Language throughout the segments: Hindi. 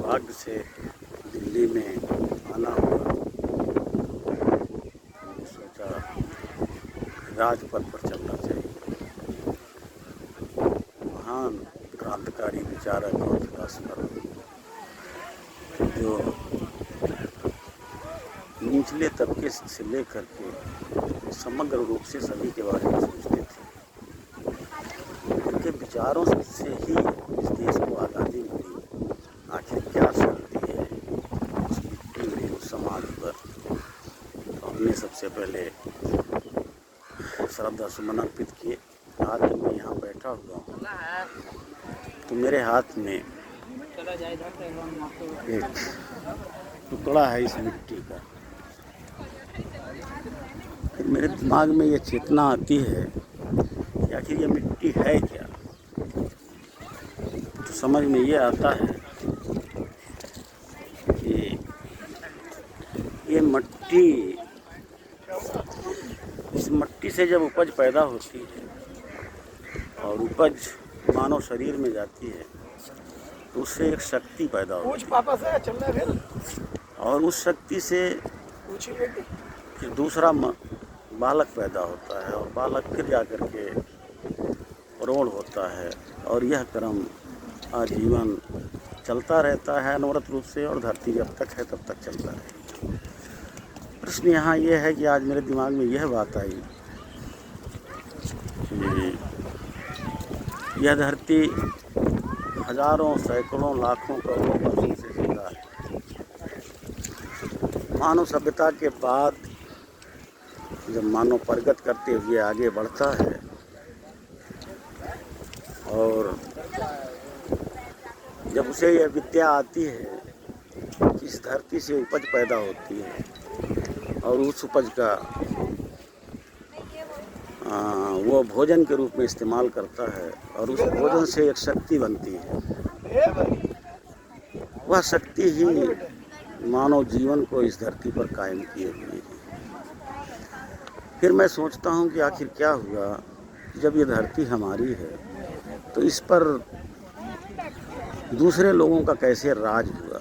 सौभाग्य से दिल्ली में आना हुआ। सोचा राजपथ पर चलना चाहिए। महान क्रांतिकारी विचारक और फिलासफर जो निचले तबके से लेकर के समग्र रूप से सभी के बारे में सोचते थे, उनके विचारों से ही इस देश को आज़ादी मिली। आखिर क्या चलती है उस मिट्टी में, उस समाज पर। तो हमने सबसे पहले श्रद्धा सुमन अर्पित किए। आज जब मैं यहाँ बैठा हुआ हूँ तो मेरे हाथ में एक टुकड़ा है इस मिट्टी का। फिर मेरे दिमाग में ये चेतना आती है कि आखिर ये मिट्टी है क्या। तो समझ में ये आता है कि ये मिट्टी, इस मिट्टी से जब उपज पैदा होती है और उपज मानव शरीर में जाती है तो उससे एक शक्ति पैदा होती है और उस शक्ति से फिर दूसरा बालक पैदा होता है और बालक फिर जाकर के प्रौढ़ होता है और यह क्रम आजीवन चलता रहता है अनवरत रूप से, और धरती जब तक है तब तक चलता रहेगा। प्रश्न यहाँ यह है कि आज मेरे दिमाग में यह बात आई कि यह धरती हजारों सैकड़ों लाखों करोड़ों वर्षों से जिंदा है। मानव सभ्यता के बाद जब मानव प्रगति करते हुए आगे बढ़ता है और जब उसे यह विद्या आती है कि इस धरती से उपज पैदा होती है और उस उपज का वो भोजन के रूप में इस्तेमाल करता है और उस भोजन से एक शक्ति बनती है। वह शक्ति ही मानव जीवन को इस धरती पर कायम किए हुए है। फिर मैं सोचता हूँ कि आखिर क्या हुआ जब ये धरती हमारी है तो इस पर दूसरे लोगों का कैसे राज हुआ।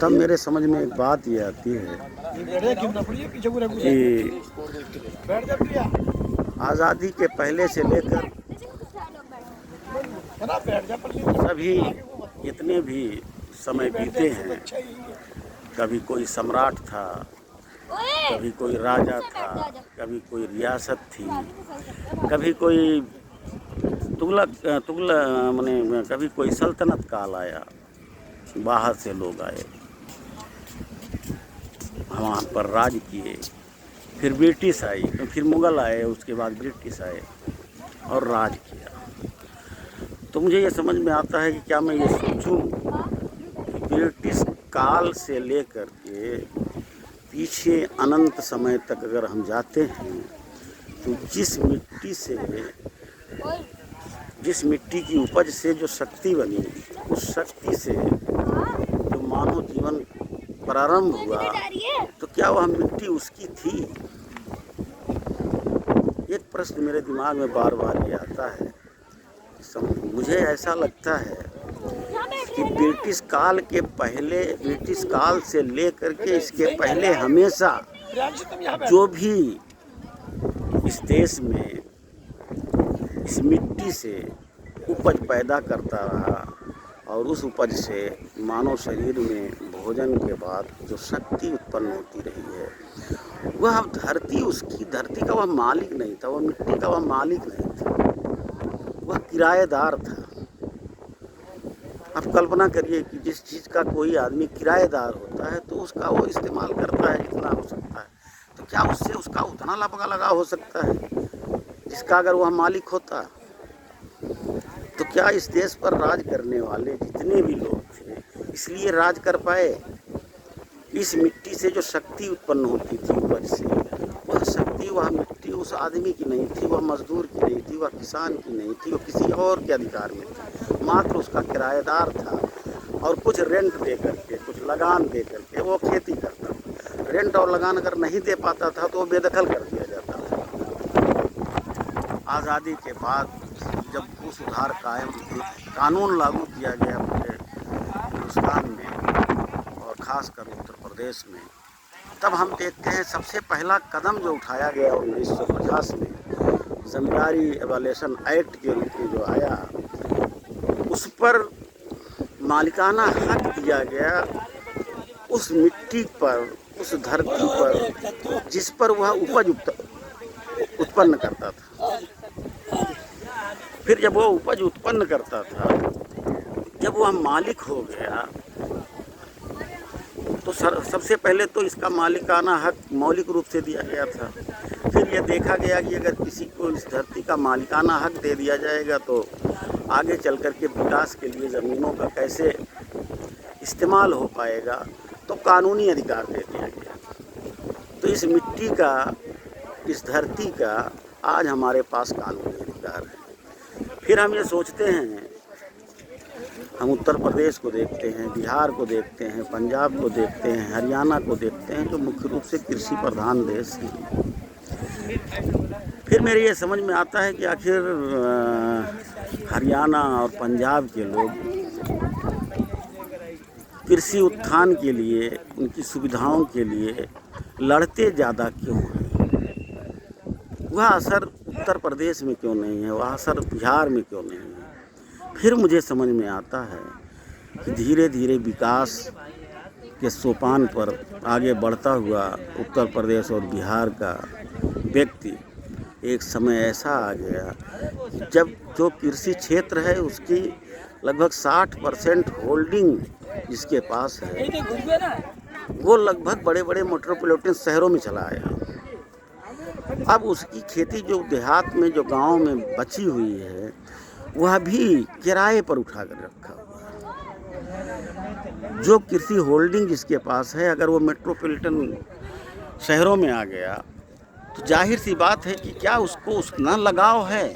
तब मेरे समझ में एक बात ये आती है कि आज़ादी के पहले से लेकर सभी जितने भी समय बीते हैं, कभी कोई सम्राट था, कभी कोई राजा था, कभी कोई रियासत थी, कभी कोई तुगलक माने कभी कोई सल्तनत काल आया, बाहर से लोग आए, वहाँ पर राज किए। फिर ब्रिटिश आई, फिर मुग़ल आए, उसके बाद ब्रिटिश आए और राज किया। तो मुझे ये समझ में आता है कि क्या मैं ये सोचूं कि ब्रिटिश काल से लेकर के पीछे अनंत समय तक अगर हम जाते हैं तो जिस मिट्टी की उपज से जो शक्ति बनी, उस शक्ति से जो मानव जीवन प्रारंभ हुआ, तो क्या वह मिट्टी उसकी थी। एक प्रश्न मेरे दिमाग में बार बार ये आता है। मुझे ऐसा लगता है कि ब्रिटिश काल के पहले, ब्रिटिश काल से लेकर के इसके पहले हमेशा जो भी इस देश में इस मिट्टी से उपज पैदा करता रहा और उस उपज से मानव शरीर में भोजन के बाद जो शक्ति उत्पन्न होती रही है, वह धरती का वह मालिक नहीं था, वह मिट्टी का वह मालिक नहीं था, वह किराएदार था। आप कल्पना करिए कि जिस चीज़ का कोई आदमी किराएदार होता है तो उसका वो इस्तेमाल करता है जितना हो सकता है, तो क्या उससे उसका उतना लाभ लगा हो सकता है जिसका अगर वह मालिक होता। तो क्या इस देश पर राज करने वाले जितने भी लोग थे इसलिए राज कर पाए। इस मिट्टी से जो शक्ति उत्पन्न होती थी उपज से, वह शक्ति, वह मिट्टी उस आदमी की नहीं थी, वह मजदूर की नहीं थी, वह किसान की नहीं थी, वह किसी और के अधिकार में थी, मात्र उसका किराएदार था। और कुछ रेंट दे करके, कुछ लगान दे करके वो खेती करता था। रेंट और लगान अगर नहीं दे पाता था तो वो बेदखल कर दिया जाता था। आज़ादी के बाद जब भू सुधार कानून लागू किया गया पूरे हिंदुस्तान में और ख़ासकर उत्तर प्रदेश में, तब हम देखते हैं सबसे पहला कदम जो उठाया गया 1950 में ज़मींदारी एवोल्यूशन एक्ट के रूप में जो आया, उस पर मालिकाना हक दिया गया उस मिट्टी पर, उस धरती पर जिस पर वह उपज उत्पन्न करता था। फिर जब वह उपज उत्पन्न करता था, जब वह मालिक हो गया, तो सबसे पहले तो इसका मालिकाना हक मौलिक रूप से दिया गया था। फिर यह देखा गया कि अगर किसी को इस धरती का मालिकाना हक दे दिया जाएगा तो आगे चल कर के विकास के लिए ज़मीनों का कैसे इस्तेमाल हो पाएगा, तो कानूनी अधिकार दे दिया गया। तो इस मिट्टी का, इस धरती का आज हमारे पास कानूनी अधिकार है। फिर हम ये सोचते हैं, हम उत्तर प्रदेश को देखते हैं, बिहार को देखते हैं, पंजाब को देखते हैं, हरियाणा को देखते हैं, जो मुख्य रूप से कृषि प्रधान देश हैं। फिर मेरे ये समझ में आता है कि आखिर हरियाणा और पंजाब के लोग कृषि उत्थान के लिए, उनकी सुविधाओं के लिए लड़ते ज़्यादा क्यों हैं? वह असर उत्तर प्रदेश में क्यों नहीं है, वह असर बिहार में क्यों नहीं है? फिर मुझे समझ में आता है कि धीरे धीरे विकास के सोपान पर आगे बढ़ता हुआ उत्तर प्रदेश और बिहार का व्यक्ति एक समय ऐसा आ गया कि जब जो कृषि क्षेत्र है उसकी लगभग 60% होल्डिंग जिसके पास है, वो लगभग बड़े बड़े मेट्रोपॉलिटन शहरों में चला आया। अब उसकी खेती जो देहात में, जो गांव में बची हुई है, वह भी किराए पर उठा कर रखा हुआ है। जो कृषि होल्डिंग जिसके पास है, अगर वो मेट्रोपॉलिटन शहरों में आ गया तो जाहिर सी बात है कि क्या उसको उतना लगाव है?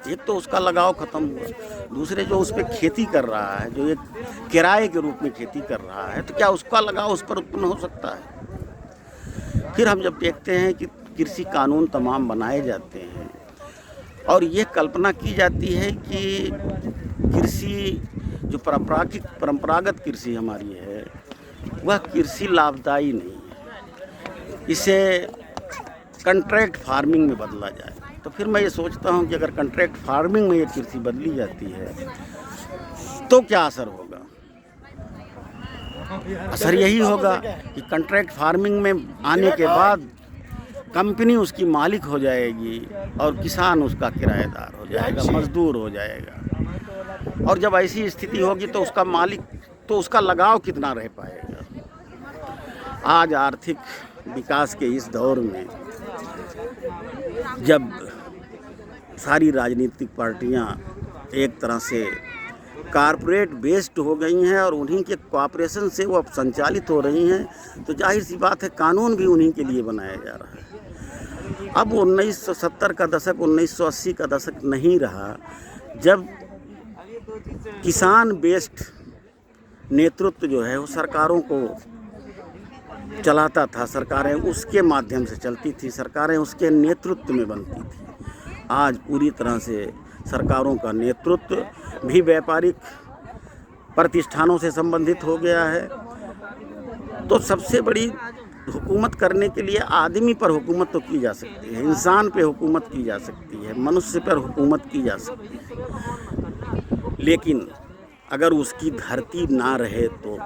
एक तो उसका लगाव ख़त्म हुआ, दूसरे जो उस पर खेती कर रहा है, जो एक किराए के रूप में खेती कर रहा है, तो क्या उसका लगाव उस पर उत्पन्न हो सकता है? फिर हम जब देखते हैं कि कृषि कानून तमाम बनाए जाते हैं और ये कल्पना की जाती है कि कृषि जो परंपरागत कृषि हमारी है, वह कृषि लाभदायी नहीं है, इसे कंट्रैक्ट फार्मिंग में बदला जाए। तो फिर मैं ये सोचता हूँ कि अगर कंट्रैक्ट फार्मिंग में ये कृषि बदली जाती है तो क्या असर होगा? असर यही होगा कि कंट्रैक्ट फार्मिंग में आने के बाद कंपनी उसकी मालिक हो जाएगी और किसान उसका किराएदार हो जाएगा, मजदूर हो जाएगा। और जब ऐसी स्थिति होगी तो उसका मालिक, तो उसका लगाव कितना रह पाएगा? आज आर्थिक विकास के इस दौर में जब सारी राजनीतिक पार्टियां एक तरह से कारपोरेट बेस्ड हो गई हैं और उन्हीं के कॉपरेशन से वो अब संचालित हो रही हैं, तो जाहिर सी बात है कानून भी उन्हीं के लिए बनाया जा रहा है। अब 1970 का दशक, 1980 का दशक नहीं रहा जब किसान बेस्ड नेतृत्व जो है वो सरकारों को चलाता था, सरकारें उसके माध्यम से चलती थी, सरकारें उसके नेतृत्व में बनती थी। आज पूरी तरह से सरकारों का नेतृत्व भी व्यापारिक प्रतिष्ठानों से संबंधित हो गया है। तो सबसे बड़ी हुकूमत करने के लिए आदमी पर हुकूमत तो की जा सकती है, इंसान पे हुकूमत की जा सकती है, मनुष्य पर हुकूमत की जा सकती है, लेकिन अगर उसकी धरती ना रहे तो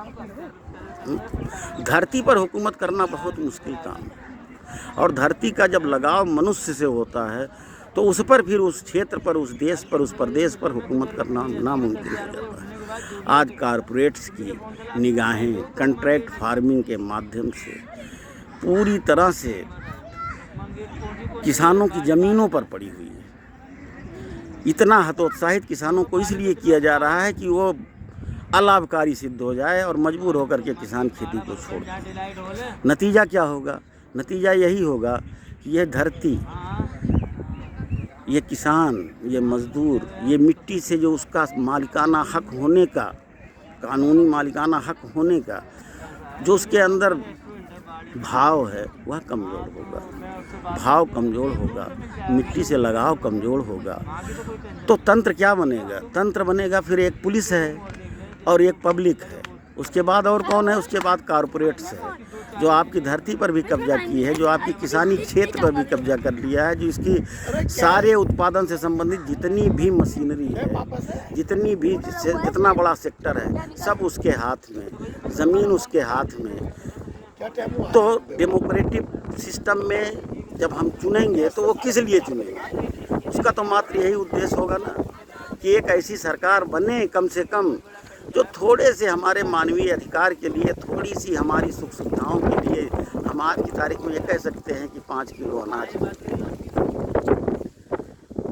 धरती पर हुकूमत करना बहुत मुश्किल काम है। और धरती का जब लगाव मनुष्य से होता है तो उस पर फिर उस क्षेत्र पर, उस देश पर, उस प्रदेश पर हुकूमत करना नामुमकिन हो जाता है। आज कारपोरेट्स की निगाहें कंट्रैक्ट फार्मिंग के माध्यम से पूरी तरह से किसानों की ज़मीनों पर पड़ी हुई है। इतना हतोत्साहित किसानों को इसलिए किया जा रहा है कि वो अलाभकारी सिद्ध हो जाए और मजबूर होकर के किसान खेती को छोड़ दें। नतीजा क्या होगा? नतीजा यही होगा कि यह धरती, ये किसान, ये मजदूर, ये मिट्टी से जो उसका मालिकाना हक होने का, कानूनी मालिकाना हक होने का जो उसके अंदर भाव है वह कमज़ोर होगा। भाव कमज़ोर होगा, मिट्टी से लगाव कमज़ोर होगा, तो तंत्र क्या बनेगा? तंत्र बनेगा फिर एक पुलिस है और एक पब्लिक है। उसके बाद और कौन है? उसके बाद कारपोरेट्स है, जो आपकी धरती पर भी कब्जा की है, जो आपकी किसानी क्षेत्र पर भी कब्जा कर लिया है, जो इसकी सारे उत्पादन से संबंधित जितनी भी मशीनरी है, जितनी भी जितना बड़ा सेक्टर है, सब उसके हाथ में, ज़मीन उसके हाथ में। तो डेमोक्रेटिक सिस्टम में जब हम चुनेंगे तो वो किस लिए चुनेंगे? उसका तो मात्र यही उद्देश्य होगा ना कि एक ऐसी सरकार बने कम से कम जो थोड़े से हमारे मानवीय अधिकार के लिए, थोड़ी सी हमारी सुख सुविधाओं के लिए, हम आज की तारीख में ये कह सकते हैं कि 5 किलो अनाज,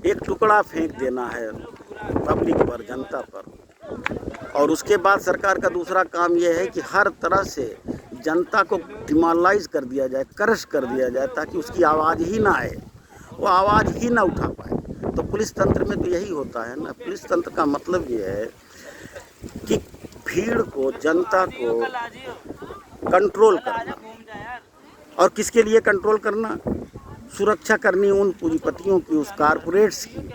एक टुकड़ा फेंक देना है पब्लिक पर, जनता पर। और उसके बाद सरकार का दूसरा काम यह है कि हर तरह से जनता को डिमोरलाइज कर दिया जाए, क्रश कर दिया जाए, ताकि उसकी आवाज़ ही ना आए, वो आवाज़ ही ना उठा पाए। तो पुलिस तंत्र में तो यही होता है ना। पुलिस तंत्र का मतलब ये है कि भीड़ को, जनता को कंट्रोल करना। और किसके लिए कंट्रोल करना? सुरक्षा करनी उन पूंजीपतियों की, उस कारपोरेट्स की,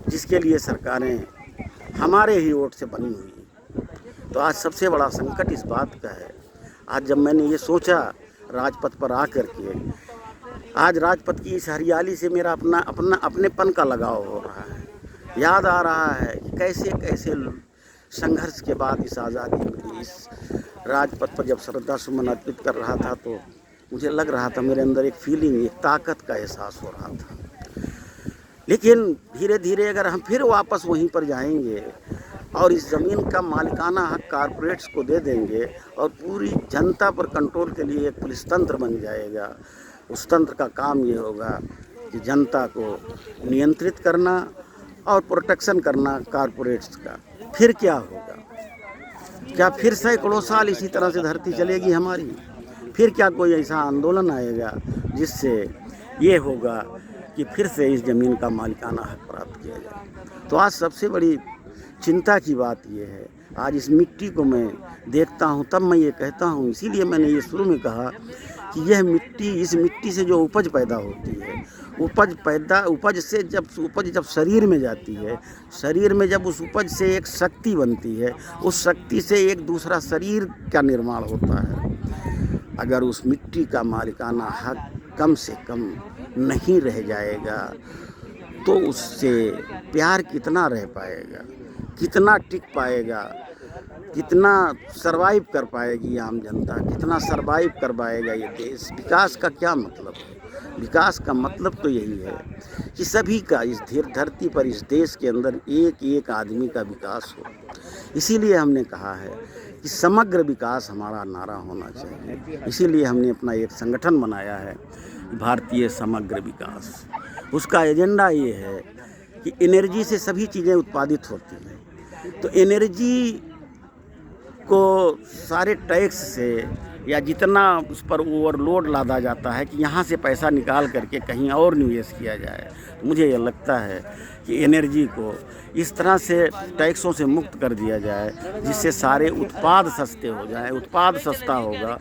जिसके लिए सरकारें हमारे ही वोट से बनी हुई हैं। तो आज सबसे बड़ा संकट इस बात का है, आज जब मैंने ये सोचा राजपथ पर आकर के, आज राजपथ की इस हरियाली से मेरा अपनेपन का लगाव हो रहा है। याद आ रहा है कि कैसे कैसे संघर्ष के बाद इस आज़ादी मिली। इस राजपथ पर जब श्रद्धा सुमन अर्पित कर रहा था तो मुझे लग रहा था, मेरे अंदर एक फीलिंग, एक ताकत का एहसास हो रहा था। लेकिन धीरे धीरे अगर हम फिर वापस वहीं पर जाएंगे और इस ज़मीन का मालिकाना हक कारपोरेट्स को दे देंगे और पूरी जनता पर कंट्रोल के लिए एक पुलिस तंत्र बन जाएगा, उस तंत्र का काम ये होगा कि जनता को नियंत्रित करना और प्रोटेक्शन करना कारपोरेट्स का, फिर क्या होगा? क्या फिर सैकड़ों साल इसी तरह से धरती चलेगी हमारी? फिर क्या कोई ऐसा आंदोलन आएगा जिससे ये होगा कि फिर से इस ज़मीन का मालिकाना हक प्राप्त किया जाए? तो आज सबसे बड़ी चिंता की बात ये है, आज इस मिट्टी को मैं देखता हूँ तब मैं ये कहता हूँ, इसीलिए मैंने ये शुरू में कहा कि यह मिट्टी, इस मिट्टी से जो उपज पैदा होती है, उपज से जब शरीर में जाती है, शरीर में जब उस उपज से एक शक्ति बनती है, उस शक्ति से एक दूसरा शरीर का निर्माण होता है। अगर उस मिट्टी का मालिकाना हक कम से कम नहीं रह जाएगा तो उससे प्यार कितना रह पाएगा, कितना टिक पाएगा, कितना सरवाइव कर पाएगी आम जनता, कितना सरवाइव कर पाएगा ये देश? विकास का क्या मतलब है? विकास का मतलब तो यही है कि सभी का इस धरती पर, इस देश के अंदर एक एक आदमी का विकास हो। इसीलिए हमने कहा है कि समग्र विकास हमारा नारा होना चाहिए। इसीलिए हमने अपना एक संगठन बनाया है, भारतीय समग्र विकास। उसका एजेंडा ये है कि एनर्जी से सभी चीज़ें उत्पादित होती हैं, तो एनर्जी को सारे टैक्स से या जितना उस पर ओवरलोड लादा जाता है कि यहाँ से पैसा निकाल करके कहीं और निवेश किया जाए, तो मुझे ये लगता है कि एनर्जी को इस तरह से टैक्सों से मुक्त कर दिया जाए जिससे सारे उत्पाद सस्ते हो जाएं। उत्पाद सस्ता होगा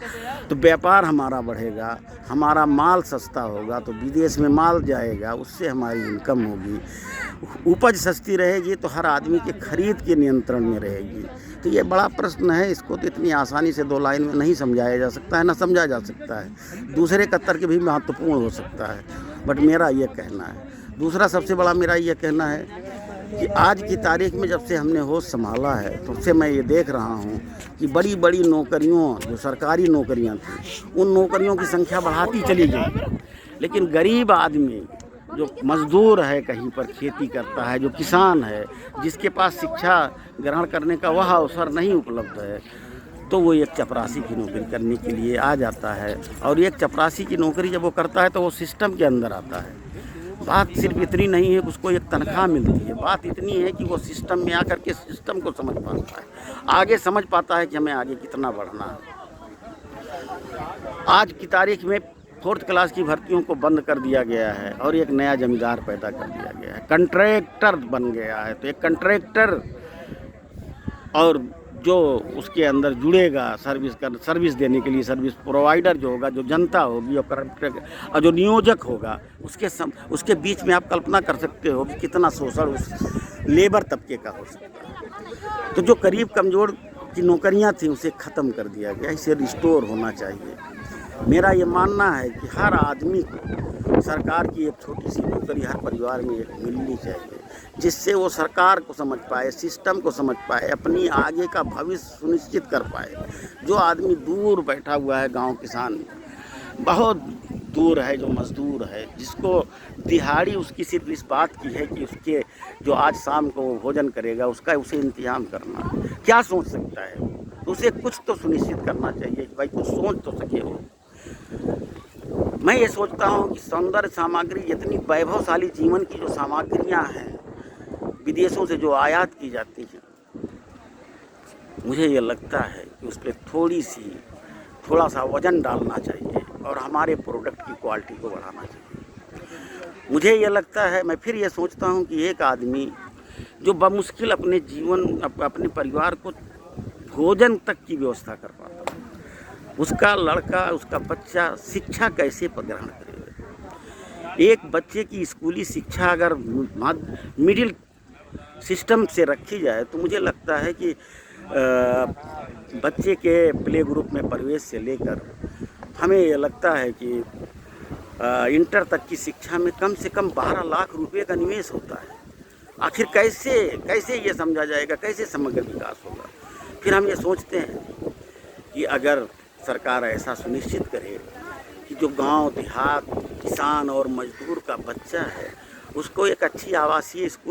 तो व्यापार हमारा बढ़ेगा, हमारा माल सस्ता होगा तो विदेश में माल जाएगा, उससे हमारी इनकम होगी। उपज सस्ती रहेगी तो हर आदमी के खरीद के नियंत्रण में रहेगी। तो ये बड़ा प्रश्न है, इसको तो इतनी आसानी से 2 लाइन में नहीं समझाया जा सकता है, ना समझा जा सकता है। दूसरे का तर्क भी महत्वपूर्ण हो सकता है, बट मेरा ये कहना है। दूसरा सबसे बड़ा मेरा ये कहना है कि आज की तारीख में जब से हमने होश संभाला है तब से मैं ये देख रहा हूँ कि बड़ी बड़ी नौकरियों, जो सरकारी नौकरियाँ थी, उन नौकरियों की संख्या बढ़ाती चली गई, लेकिन गरीब आदमी जो मज़दूर है, कहीं पर खेती करता है, जो किसान है, जिसके पास शिक्षा ग्रहण करने का वह अवसर नहीं उपलब्ध है, तो वो एक चपरासी की नौकरी करने के लिए आ जाता है। और एक चपरासी की नौकरी जब वो करता है तो वो सिस्टम के अंदर आता है। बात सिर्फ इतनी नहीं है कि उसको एक तनख्वाह मिलती है, बात इतनी है कि वो सिस्टम में आकर के सिस्टम को समझ पाता है, आगे समझ पाता है कि हमें आगे कितना बढ़ना है। आज की तारीख में 4th क्लास की भर्तियों को बंद कर दिया गया है और एक नया जमींदार पैदा कर दिया गया है, कंट्रैक्टर बन गया है। तो एक कंट्रैक्टर और जो उसके अंदर जुड़ेगा सर्विस देने के लिए, सर्विस प्रोवाइडर जो होगा, जो जनता होगी, और जो नियोजक होगा, उसके बीच में आप कल्पना कर सकते हो कि कितना शोषण उस लेबर तबके का हो सकता है। तो जो गरीब कमज़ोर की नौकरियां थी उसे ख़त्म कर दिया गया, इसे रिस्टोर होना चाहिए। मेरा ये मानना है कि हर आदमी को सरकार की एक छोटी सी नौकरी हर परिवार में एक मिलनी चाहिए, जिससे वो सरकार को समझ पाए, सिस्टम को समझ पाए, अपनी आगे का भविष्य सुनिश्चित कर पाए। जो आदमी दूर बैठा हुआ है, गांव किसान बहुत दूर है, जो मजदूर है, जिसको दिहाड़ी उसकी सिर्फ इस बात की है कि उसके जो आज शाम को वो भोजन करेगा उसका उसे इंतजाम करना, क्या सोच सकता है? तो उसे कुछ तो सुनिश्चित करना चाहिए कि भाई कुछ सोच तो सके वो। मैं ये सोचता हूँ कि सौंदर्य सामग्री, जितनी वैभवशाली जीवन की जो सामग्रियाँ हैं विदेशों से जो आयात की जाती हैं, मुझे ये लगता है कि उस पर थोड़ा सा वज़न डालना चाहिए और हमारे प्रोडक्ट की क्वालिटी को बढ़ाना चाहिए। मुझे ये लगता है, मैं फिर ये सोचता हूँ कि एक आदमी जो बमुश्किल अपने अपने परिवार को भोजन तक की व्यवस्था कर पाता है, उसका लड़का, उसका बच्चा शिक्षा कैसे ग्रहण करेगा? एक बच्चे की स्कूली शिक्षा अगर मिडिल सिस्टम से रखी जाए तो मुझे लगता है कि बच्चे के प्ले ग्रुप में प्रवेश से लेकर हमें ये लगता है कि इंटर तक की शिक्षा में कम से कम 12 लाख रुपए का निवेश होता है। आखिर कैसे ये समझा जाएगा, कैसे समग्र विकास होगा? फिर हम ये सोचते हैं कि अगर सरकार ऐसा सुनिश्चित करे कि जो गांव देहात किसान और मजदूर का बच्चा है उसको एक अच्छी आवासीय स्कूल